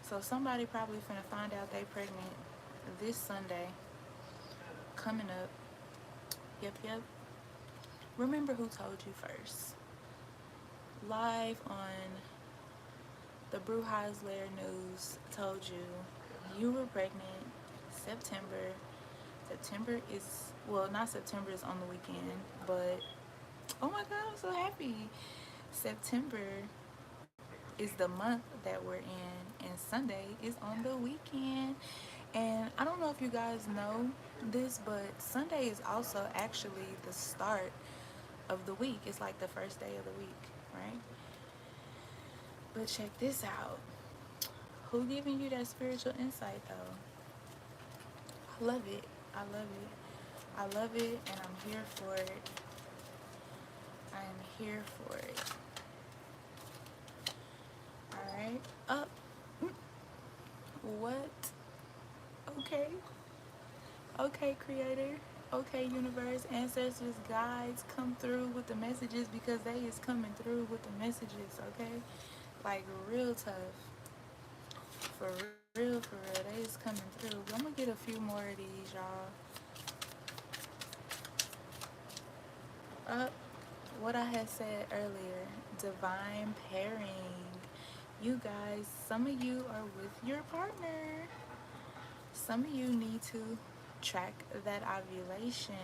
So somebody probably finna find out they pregnant this Sunday coming up. Yep. Remember who told you first. Live on the Bruja's Lair News told you were pregnant September. September is, well, not September is on the weekend, but oh my God, I'm so happy. September is the month that we're in, and Sunday is on the weekend. And I don't know if you guys know this, but Sunday is also actually the start of the week. It's like the first day of the week, right? But check this out. Who giving you that spiritual insight though? I love it. I love it. I love it, and I'm here for it. I am here for it. Alright. Up. What? Okay. Okay, Creator. Okay, Universe, Ancestors, Guides, come through with the messages because they is coming through with the messages, okay? Like, real tough. For real, they is coming through. I'm gonna get a few more of these, y'all. Up. What I had said earlier, divine pairing. You guys, some of you are with your partner. Some of you need to track that ovulation.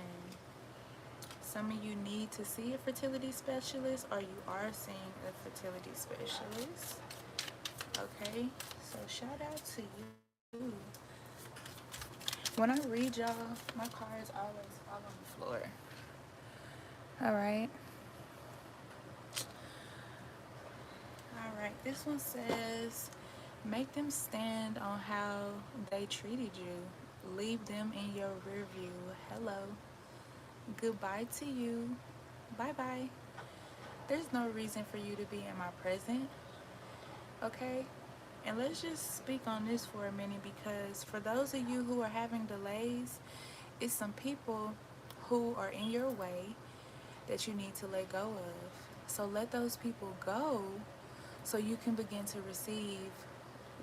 Some of you need to see a fertility specialist, or you are seeing a fertility specialist. Okay, so shout out to you. When I read y'all, my cards always fall on the floor. Alright. Alright, this one says, make them stand on how they treated you. Leave them in your rear view. Hello. Goodbye to you. Bye-bye. There's no reason for you to be in my present. okay? And let's just speak on this for a minute, because for those of you who are having delays, it's some people who are in your way that you need to let go of. So let those people go so you can begin to receive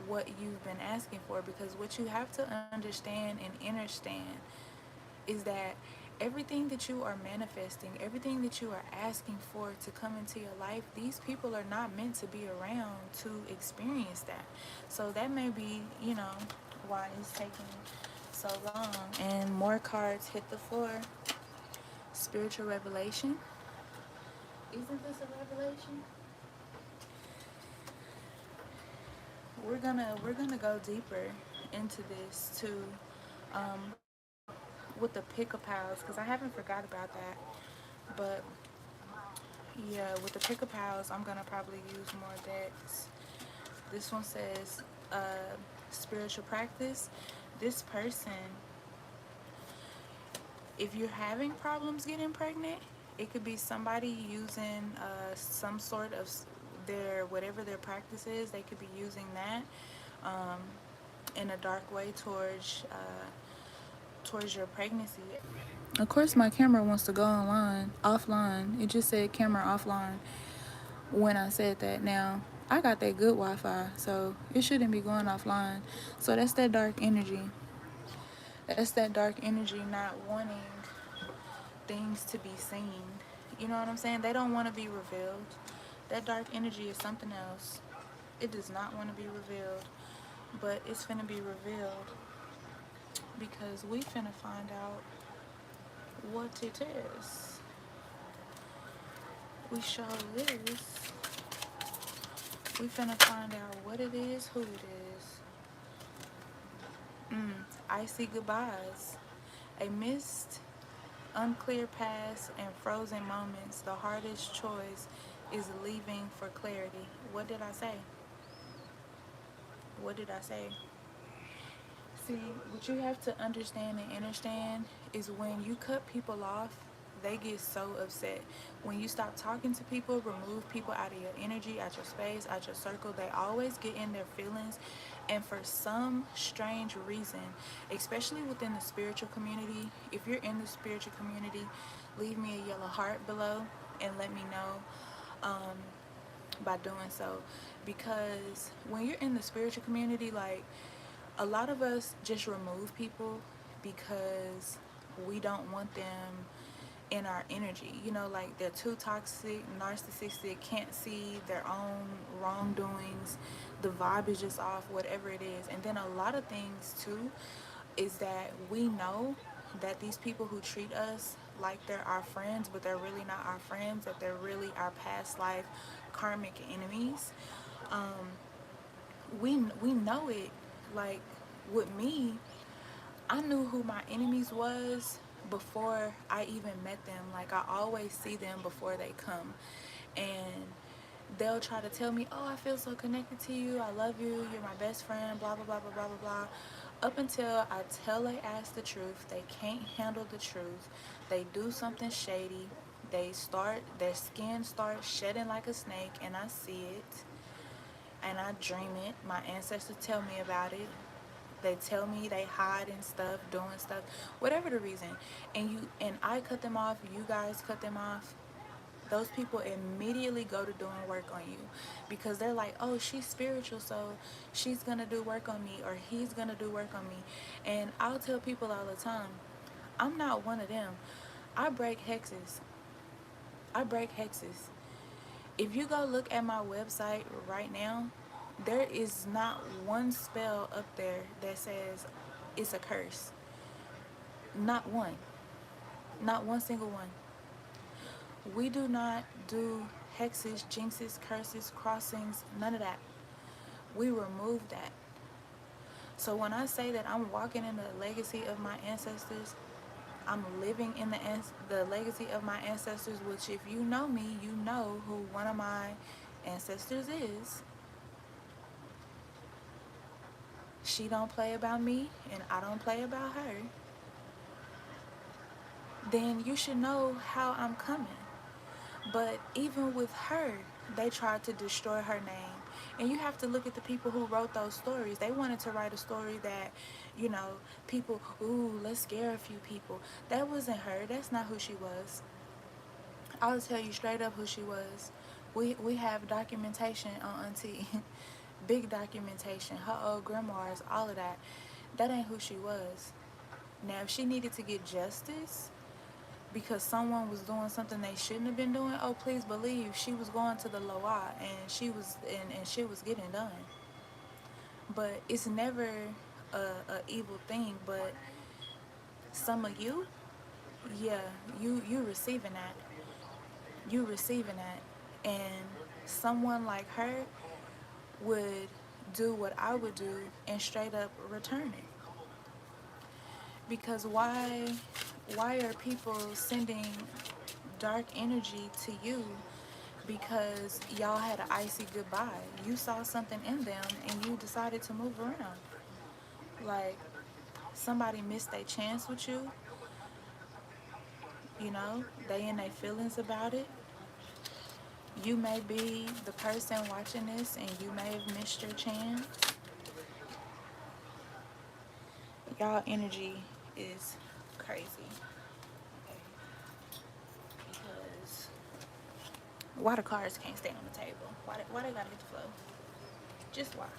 what you've been asking for. Because what you have to understand and understand is that everything that you are manifesting, everything that you are asking for to come into your life, these people are not meant to be around to experience that. So that may be, why it's taking so long. And more cards hit the floor. Spiritual revelation. Isn't this a revelation? We're gonna go deeper into this too, with the pick-a-pals, because I haven't forgot about that. But yeah, with the pick-a-pals, I'm gonna probably use more decks. This one says spiritual practice. This person, if you're having problems getting pregnant, it could be somebody using some sort of their, whatever their practice is, they could be using that um, in a dark way towards your pregnancy. Of course, my camera wants to go offline. It just said camera offline when I said that. Now, I got that good Wi-Fi, so it shouldn't be going offline. So that's that dark energy. That's that dark energy not wanting things to be seen. You know what I'm saying? They don't want to be revealed. That dark energy is something else. It does not want to be revealed, but it's finna be revealed because we finna find out what it is. We show this. We finna find out what it is, who it is. Icy goodbyes. A mist, unclear past, and frozen moments. The hardest choice is leaving for clarity. What did I say? What did I say? See, what you have to understand and understand is when you cut people off, they get so upset. When you stop talking to people, remove people out of your energy, out your space, out your circle, they always get in their feelings. And for some strange reason, especially within the spiritual community, if you're in the spiritual community, leave me a yellow heart below and let me know by doing so. Because when you're in the spiritual community, like, a lot of us just remove people because we don't want them in our energy. Like, they're too toxic, narcissistic, can't see their own wrongdoings. The vibe is just off, whatever it is. And then a lot of things too is that we know that these people who treat us like they're our friends, but they're really not our friends, that they're really our past life karmic enemies. Um, we know it. Like, with me, I knew who my enemies was before I even met them. Like, I always see them before they come, and they'll try to tell me, oh, I feel so connected to you, I love you, you're my best friend, blah blah blah blah blah blah blah. Up until I tell they ass the truth, they can't handle the truth. They do something shady. Their skin starts shedding like a snake, and I see it and I dream it. My ancestors tell me about it. They tell me they hiding stuff, doing stuff, whatever the reason. And I cut them off, you guys cut them off. Those people immediately go to doing work on you because they're like, oh, she's spiritual, so she's gonna do work on me, or he's gonna do work on me. And I'll tell people all the time, I'm not one of them. I break hexes. I break hexes. If you go look at my website right now, there is not one spell up there that says it's a curse. Not one. Not one single one. We do not do hexes, jinxes, curses, crossings, none of that. We remove that. So when I say that I'm walking in the legacy of my ancestors, I'm living in the legacy of my ancestors, which, if you know me, you know who one of my ancestors is. She don't play about me, and I don't play about her. Then you should know how I'm coming. But even with her, they tried to destroy her name. And you have to look at the people who wrote those stories. They wanted to write a story that, you know, people, ooh, let's scare a few people. That wasn't her. That's not who she was. I'll tell you straight up who she was. We have documentation on Auntie. Big documentation. Her old grimoires, all of that. That ain't who she was. Now, if she needed to get justice because someone was doing something they shouldn't have been doing, oh, please believe she was going to the loa and shit was getting done. But it's never a evil thing. But some of you, yeah, you receiving that. You receiving that. And someone like her would do what I would do and straight up return it. Because why are people sending dark energy to you because y'all had an icy goodbye? You saw something in them and you decided to move around. Like, somebody missed their chance with you, you know, they in their feelings about it. You may be the person watching this and you may have missed your chance. Y'all energy is crazy. Because why the cards can't stay on the table? Why they gotta hit the floor? Just why?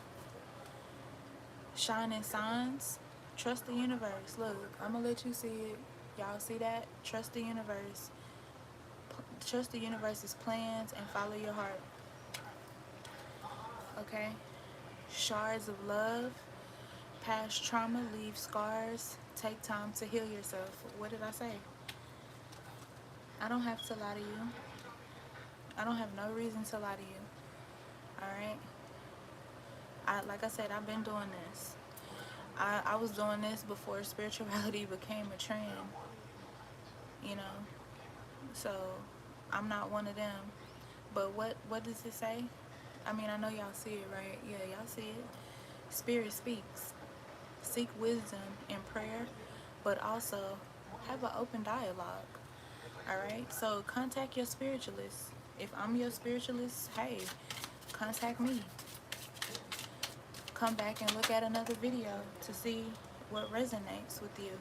Shining signs. Trust the universe. Look, I'm gonna let you see it. Y'all see that? Trust the universe. Trust the universe's plans and follow your heart. Okay? Shards of love. Past trauma leave scars. Take time to heal yourself. What did I say? I don't have to lie to you. I don't have no reason to lie to you. Alright? Like I said, I've been doing this. I was doing this before spirituality became a trend. You know? So, I'm not one of them. But what does it say? I mean, I know y'all see it, right? Yeah, y'all see it. Spirit speaks. Seek wisdom in prayer, but also have an open dialogue. Alright? So, contact your spiritualist. If I'm your spiritualist, hey, contact me. Come back and look at another video to see what resonates with you.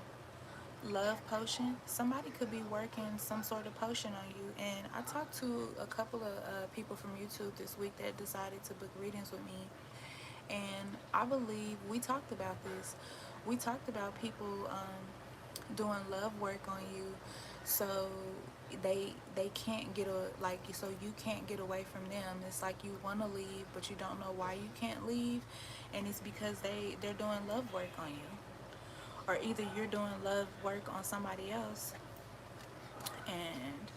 Love potion. Somebody could be working some sort of potion on you. And I talked to a couple of people from YouTube this week that decided to book readings with me. And I believe we talked about this. We talked about people doing love work on you, so they can't get so you can't get away from them. It's like you want to leave, but you don't know why you can't leave, and it's because they're doing love work on you, or either you're doing love work on somebody else. And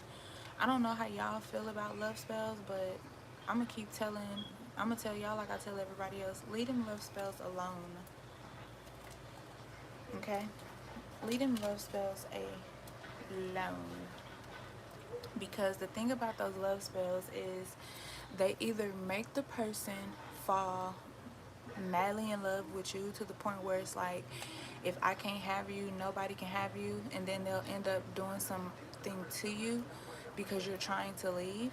I don't know how y'all feel about love spells, but I'm gonna tell y'all like I tell everybody else, leave them love spells alone. Okay? Leave them love spells alone. Because the thing about those love spells is they either make the person fall madly in love with you to the point where it's like, if I can't have you, nobody can have you, and then they'll end up doing something to you because you're trying to leave,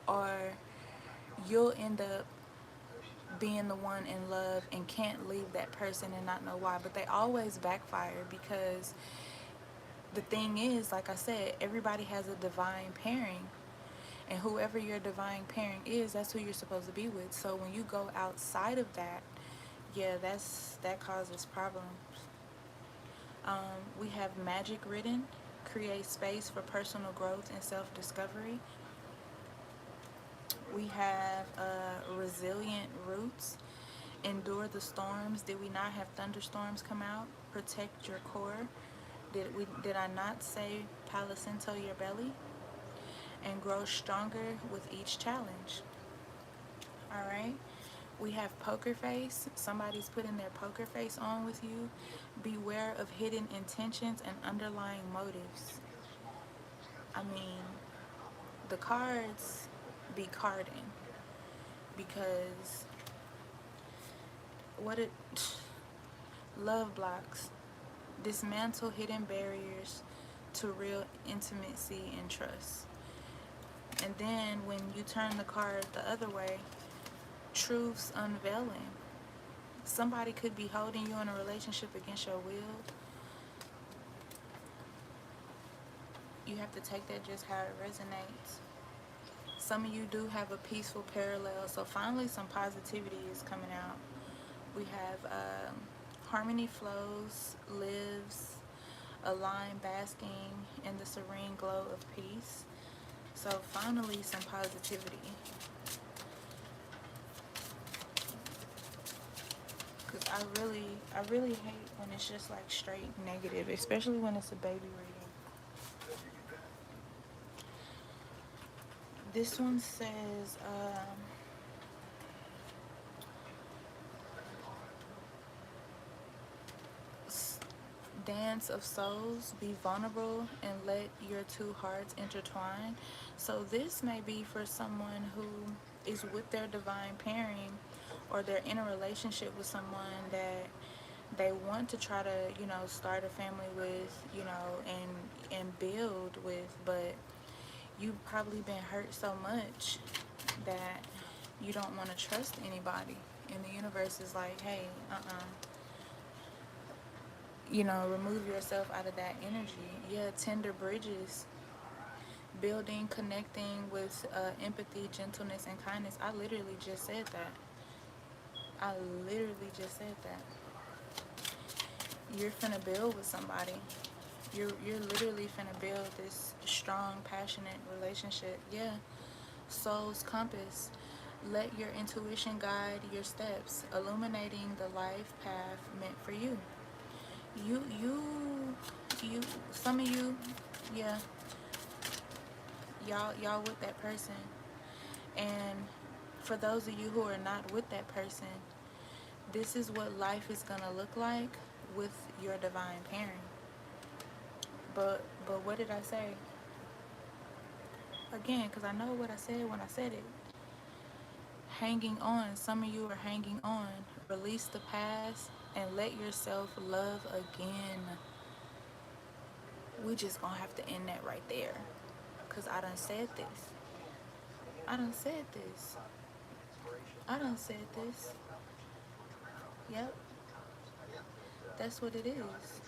or you'll end up being the one in love and can't leave that person and not know why. But they always backfire because the thing is, like I said, everybody has a divine pairing, and whoever your divine pairing is, that's who you're supposed to be with. So when you go outside of that, yeah, that causes problems. We have magic written. Create space for personal growth and self-discovery. We have resilient roots. Endure the storms. Did we not have thunderstorms come out? Protect your core. Did I not say Palicinto your belly? And grow stronger with each challenge. Alright? We have poker face. Somebody's putting their poker face on with you. Beware of hidden intentions and underlying motives. I mean, the cards be carding, because love blocks. Dismantle hidden barriers to real intimacy and trust. And then when you turn the card the other way, truths unveiling. Somebody could be holding you in a relationship against your will. You have to take that just how it resonates. Some of you do have a peaceful parallel, so finally some positivity is coming out. We have harmony flows, lives, a line basking in the serene glow of peace. So finally some positivity. Because I really hate when it's just like straight negative, especially when it's a baby reading. This one says, dance of souls, be vulnerable and let your two hearts intertwine. So this may be for someone who is with their divine pairing, or they're in a relationship with someone that they want to try to, you know, start a family with, you know, and build with, but you've probably been hurt so much that you don't want to trust anybody. And the universe is like, hey, you know, remove yourself out of that energy. Yeah, tender bridges, building, connecting with empathy, gentleness, and kindness. I literally just said that. I literally just said that. You're finna build with somebody. You're literally finna build this strong, passionate relationship. Yeah. Soul's compass. Let your intuition guide your steps, illuminating the life path meant for you. You, some of you, yeah, y'all with that person. And for those of you who are not with that person, this is what life is gonna look like with your divine pairing. But what did I say? Again, because I know what I said when I said it. Hanging on. Some of you are hanging on. Release the past and let yourself love again. We just gonna have to end that right there. Because I done said this. I done said this. I done said this. Yep. That's what it is.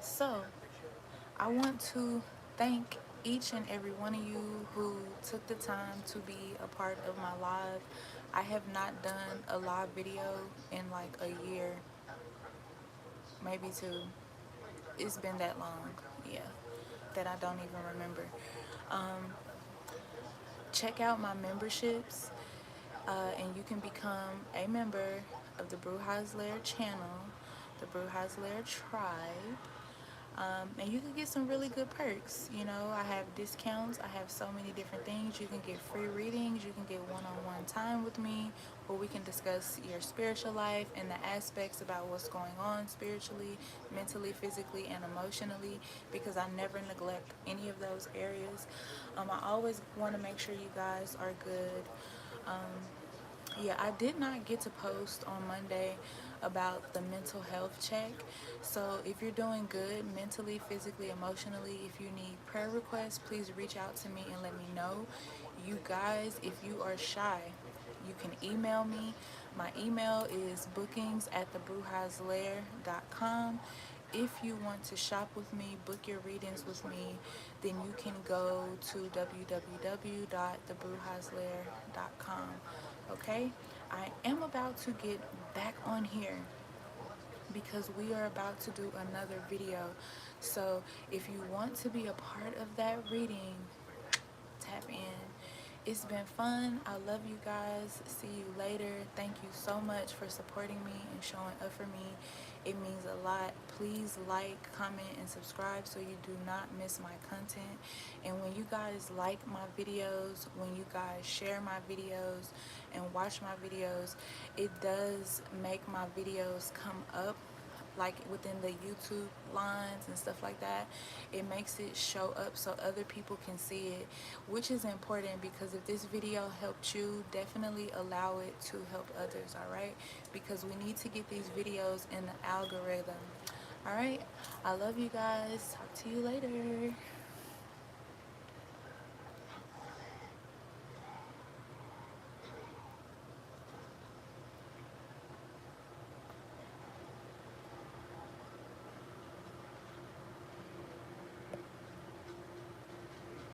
So, I want to thank each and every one of you who took the time to be a part of my live. I have not done a live video in like a year, maybe two. It's been that long, yeah, that I don't even remember. Check out my memberships, and you can become a member of the Bruja's Lair channel, the Bruja's Lair tribe. And you can get some really good perks. You know, I have discounts. I have so many different things. You can get free readings. You can get one-on-one time with me where we can discuss your spiritual life and the aspects about what's going on spiritually, mentally, physically, and emotionally, because I never neglect any of those areas. I always want to make sure you guys are good. Yeah, I did not get to post on Monday about the mental health check. So if you're doing good mentally, physically, emotionally, if you need prayer requests, please reach out to me and let me know. You guys, if you are shy, you can email me. My email is bookings@thebruja'slair.com. If you want to shop with me, book your readings with me, then you can go to www.thebruja'slair.com. Okay, I am about to get back on here because we are about to do another video. So if you want to be a part of that reading, tap in. It's been fun. I love you guys. See you later. Thank you so much for supporting me and showing up for me. It means a lot. Please like, comment, and subscribe so you do not miss my content. And when you guys like my videos, when you guys share my videos and watch my videos, it does make my videos come up like within the YouTube lines and stuff like that. It makes it show up so other people can see it, which is important, because if this video helped you, definitely allow it to help others, all right? Because we need to get these videos in the algorithm. All right, I love you guys. Talk to you later.